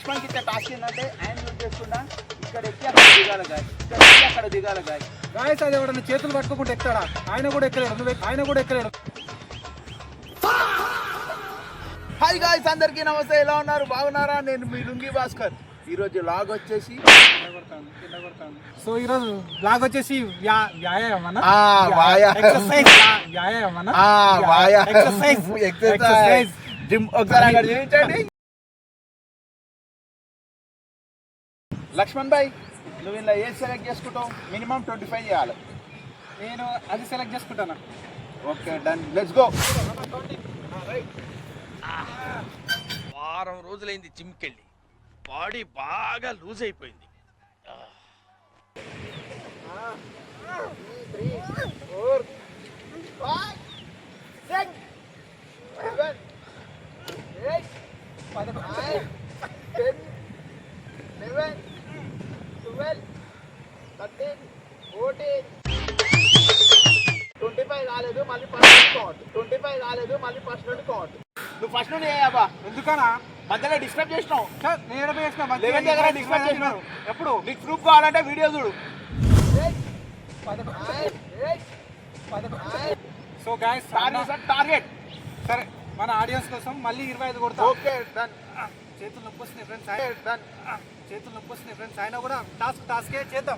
లక్ష్మణ్కి ఇచ్చే టాస్క్ ఏంటంటే ఆయన యూజ్ చేసుకున్నా ఇక్కడ ఎక్కి అక్కడ దిగాలి గాయస్, ఇక్కడ ఎక్కి అక్కడ దిగాలి గాయస్. గాయస్ అది ఎవడన్నా చేతులు పట్టుకోకుండా ఎక్కుతాడా? ఆయన కూడా ఎక్కలేడు, ఆయన కూడా ఎక్కలేడు. హాయ్ గాయస్, అందరికీ నమస్తే. ఎలా ఉన్నారు? బాగున్నారా? నేను మీ లుంగి భాస్కర్. ఈరోజు లాగ్ వచ్చేసి సో ఈరోజు బ్లాగ్ వచ్చేసి వ్యాయామం ఎక్సర్సైజ్ జిమ్. ఒకసారి అక్కడ చూపించండి. లక్ష్మణ్ భాయ్, నువ్వు ఇలా ఏది సెలెక్ట్ చేసుకుంటావు? మినిమం 25 చేయాలి. నేను అది సెలెక్ట్ చేసుకుంటాను. Okay, done, let's go. వారం రోజులైంది జిమ్కి వెళ్ళి, బాడీ బాగా లూజ్ అయిపోయింది. 3, 4, 5, 6, 7, 8, 9, 10, 11, 12, 13, 14, 25 కాలేదు, మళ్ళీ ఫస్ట్ నుండి కౌంట్. 25 కాలేదు, మళ్ళీ ఫస్ట్ నుండి కౌంట్. నువ్వు ఫస్ట్ నుండి చేయబా. ఎందుకనా మధ్యలో డిస్టర్బ్ చేసినావు. నేను దగ్గర డిస్టర్బ్ చేసినావు. ఎప్పుడు నీకు ప్రూఫ్ కావాలంటే వీడియో చూడు. So guys target. సరే, మన ఆడియన్స్ కోసం మళ్ళీ 25 కొడతా. Okay, done. చేతులు నొప్పి వస్తున్నాయి ఫ్రెండ్స్, చేతులు నొప్పి వస్తున్నాయి ఫ్రెండ్స్. అయినా కూడా టాస్కే చేద్దాం.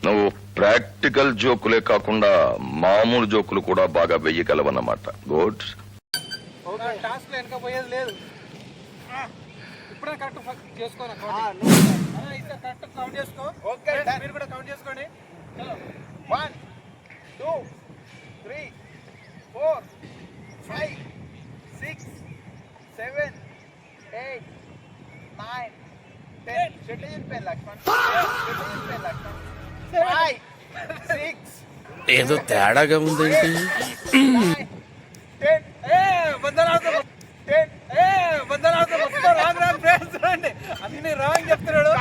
నువ్వు ప్రాక్టికల్ జోకులే కాకుండా మామూలు జోకులు కూడా బాగా వెయ్యగలవన్నమాట. గుడ్. టాస్క్ లో వెనక పోయేది లేదు. ఇప్పుడే కరెక్ట్ చేసుకోవాలి. కరెక్ట్ కౌంట్ చేసుకో. ఓకే, మీరు కూడా కౌంట్ చేసుకోండి. 1, 2, 3, 4, 5, 6, 7, 8, 9, 10. చెట్టు చెప్పాను లక్ష్మణ్. 5, 6, ఏదో తేడాగా ఉందేంటి? 9, 10. అన్ని రాంగ్ చెప్తున్నాడు.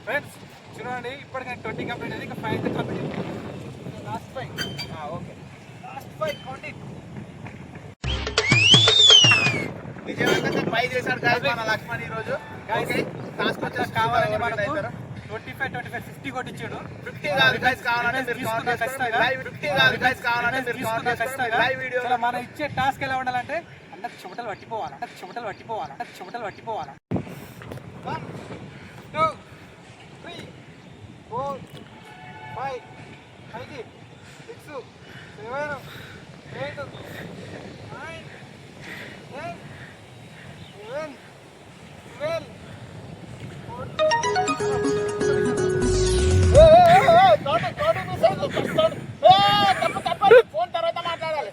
ఫ్రెండ్స్ చూడండి, ఇప్పటికే 20 కంప్లీట్ అయింది. ఇంకా 5 complete. Last 5. Okay, last 5 counting. విజయవంతంగా 5 చేశాడు గాయస్ మన లక్ష్మణ్ ఈరోజు. ఓకే, టాస్క్ వచ్చేసి కావాలని మనకు అవుతారు. 25, 50 కొట్టించాడు. 50 కాదు గైస్, కావాలంటే మీరు కౌంట్ చేసుకోండి. లైవ్ 50 కాదు గైస్, కావాలంటే మీరు కౌంట్ చేసుకోండి. Live video. అసలు మనం ఇచ్చే టాస్క్ ఎలా ఉండాలంటే అంటే చెమటలు పట్టిపోవాలి. 1, 2, 3, 4, 5, 6, 7, 8, 9, 10, 11, 12, 14. ఫోన్ తర్వాత మాట్లాడాలి.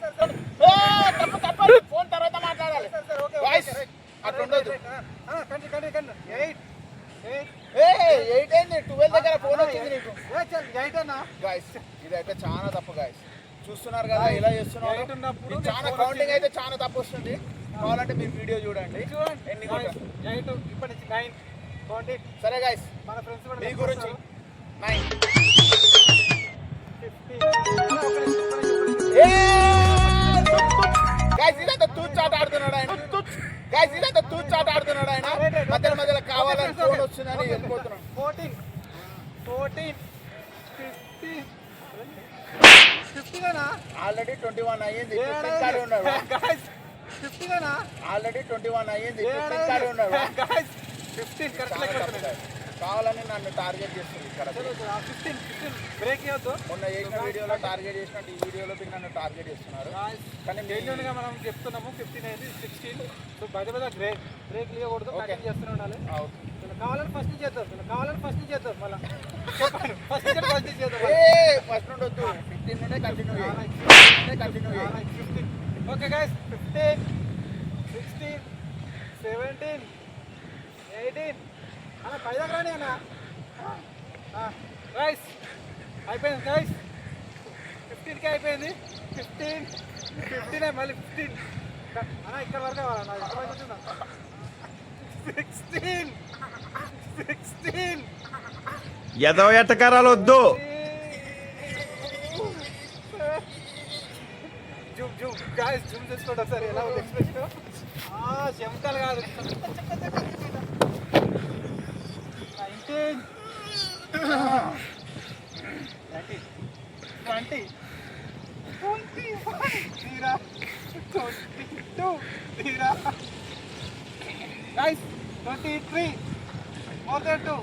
ఫోన్ తర్వాత మాట్లాడాలి. అట్లా ఉండదు. 8 అయింది. 12 దగ్గర ఫోన్ వచ్చింది నీకు. గాయస్ ఇదైతే చాలా తప్పు గాయస్. చూస్తున్నారు కదా ఇలా చేస్తున్నారు. చాలా కౌంటింగ్ అయితే చాలా తప్పు వస్తుంది. కావాలంటే మీరు వీడియో చూడండి. ఎన్ని ఇప్పటి నుంచి 9 కౌంటింగ్. సరే గాయస్, మన ఫ్రెండ్స్ మీ గురించి 9. గాయస్ ఇదంతా తూచాట ఆడుతున్నాడు ఆయన. గాయస్ ఇదంతా తూచాట ఆడుతున్నాడు ఆయన. మధ్యలో కావాలని ఫోన్ వస్తుందని వెళ్ళిపోతున్నాడు. 14, 50 గానా? ఆల్రెడీ 21 అయ్యింది. 15 కాడే ఉన్నాడు. 50 గానా? ఆల్రెడీ 21 అయ్యింది. 15 కాడే ఉన్నాడు. 15 చాలా తప్పు కరెక్ట్. గాయస్. కావాలని నన్ను టార్గెట్ చేస్తుంది ఇక్కడ. 15 బ్రేక్ ఇవ్వద్దు. మొన్న చేసిన వీడియోలో టార్గెట్ చేసినట్టు ఈ వీడియోలో మీరు నన్ను టార్గెట్ చేస్తున్నారు. కానీ జెన్యున్గా మనం చెప్తున్నాము. 15 అయింది, 16. సో పెద్ద బ్రేక్ ఇవ్వకూడదు. కంటిన్యూ చేస్తూనే ఉండాలి. కావాలని ఫస్ట్ నుంచి చేద్దాం. మళ్ళీ చెప్పండి. ఫస్ట్ చేద్దాం. ఫస్ట్ నుండి వద్దు, 15 నుండే కంటిన్యూ చేయాలి. 15. Okay guys, 15, 16, 17, 18. అన్న 10 దాకా రాని అన్న. రైస్ అయిపోయింది గైస్. 15కే అయిపోయింది. 15 మళ్ళీ 15 అన్న. ఇక్కడ వరకు కావాలన్నా. 16. ఎదో ఎట్టకారాలు వద్దు. జూమ్ చేసుకోండి ఒకసారి. ఎలా ఉంది ఎక్స్ప్రెషన్? చెమటలు కాదు 19 20 21 22 guys 23 more than 2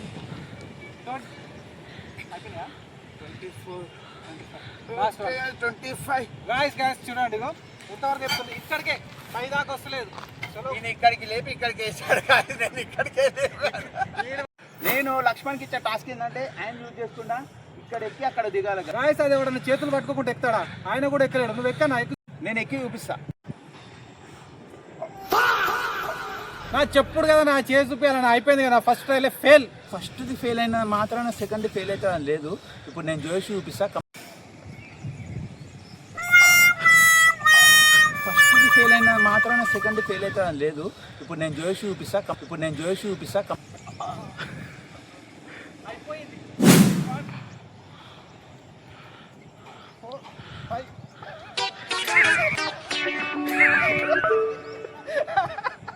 అయిపోయినా 25 గాయస్ చూడండి ఇగో ఇంతవరకు చెప్తుంది ఇక్కడికే పై దాకా వస్తలేదు చలో నేను ఇక్కడికి లేపి ఇక్కడికి వేసాడు కానీ నేను ఇక్కడికే నేను లక్ష్మణ్కి ఇచ్చే టాస్క్ ఏంటంటే ఆయన యూజ్ చేసుకుంటా ఇక్కడ ఎక్కి అక్కడ దిగాలి గాయస్ అది ఎవడన్నా చేతులు పట్టుకోకుండా ఎక్కుతాడా ఆయన కూడా ఎక్కలేడు నువ్వు ఎక్కనా నేను ఎక్కి చూపిస్తా నా చెప్పుడు కదా నా చేసి చూపించాలని అయిపోయింది కదా ఫస్ట్ ట్రైలే ఫెయిల్ ఫస్ట్ది ఫెయిల్ అయిన మాత్రాన సెకండ్ ఫెయిల్ అవుతుందని లేదు ఇప్పుడు నేను చేసి చూపిస్తా ఫస్ట్ది ఫెయిల్ అయిన మాత్రాన సెకండ్ ఫెయిల్ అవుతుందని లేదు ఇప్పుడు నేను చేసి చూపిస్తా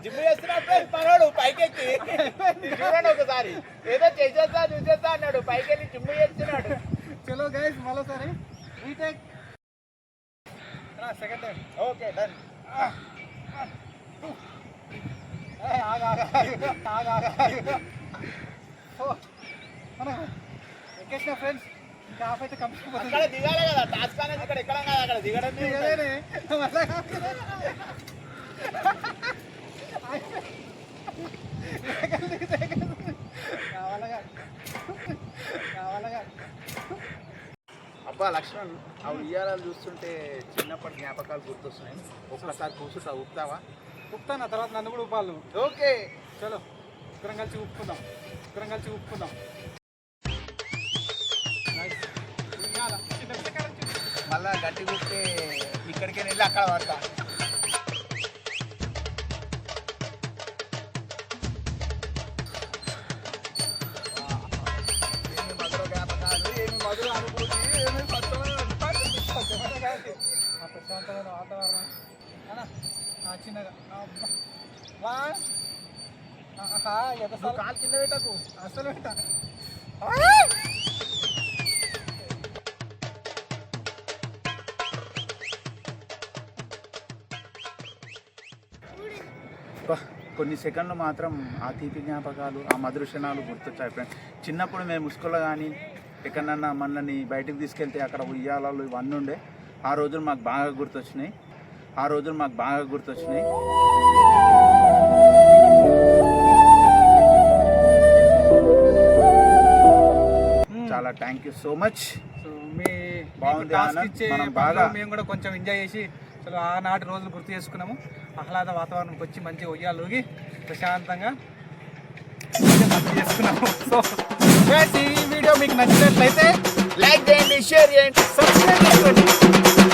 జిమ్ చేస్తున్నప్పుడు పనాడు పైకెక్కి చూడండి ఒకసారి ఏదో చేసేస్తా చూసేస్తా అన్నాడు పైకెళ్ళి జిమ్ చేస్తున్నాడు చలో గైస్ మరోసారి retake second time okay done ఎక్కేసిన ఫ్రెండ్స్ ఇంకా హాఫ్ అయితే కంప్లీట్ అక్కడ దిగాలి కదా టాస్క్ అనేది ఇక్కడ ఎక్కడ కాదు అక్కడ దిగడం అబ్బా లక్ష్మణ్ ఆ ఉయ్యాలాలు చూస్తుంటే చిన్నప్పటి జ్ఞాపకాలు గుర్తొస్తున్నాయి ఒక్కసారి కూర్చుంటా ఊపుతావా ఉప్పుతాను తర్వాత నన్ను కూడా ఉప్పాలు ఓకే చలో ఇద్దరం కలిసి ఉప్పుకుందాం మళ్ళా గట్టి కూస్తే ఇక్కడికి వెళ్ళి అక్కడ పడతా ఏమి మధుర జ్ఞాపకాలు ఏమి మధుర అనుభూతి ఏమి ప్రశాంతమైన వాతావరణం చిన్నగా కాలు కింద పెట్టకు అసలు పెట్ట కొన్ని సెకండ్లు మాత్రం ఆ తీపి జ్ఞాపకాలు ఆ మధుర క్షణాలు గుర్తొచ్చాయి ఫ్రెండ్స్ చిన్నప్పుడు మేము స్కూల్లో కానీ ఎక్కడన్నా మనల్ని బయటకు తీసుకెళ్తే అక్కడ ఉయ్యాలాలు ఇవన్నీ ఉండే ఆ రోజులు మాకు బాగా గుర్తొచ్చినాయి చాలా thank you so much so మీ బాగుంది మనం బాగా మేము కూడా కొంచెం ఎంజాయ్ చేసి అసలు ఆనాటి రోజులు గుర్తు చేసుకున్నాము ఆహ్లాద వాతావరణంకి వచ్చి మంచి ఉయ్యాలూగి ప్రశాంతంగా చేసుకున్నాము సో ఈ వీడియో మీకు నచ్చినట్లయితే లైక్ చేయండి షేర్ చేయండి సబ్స్క్రైబ్ చేసుకోండి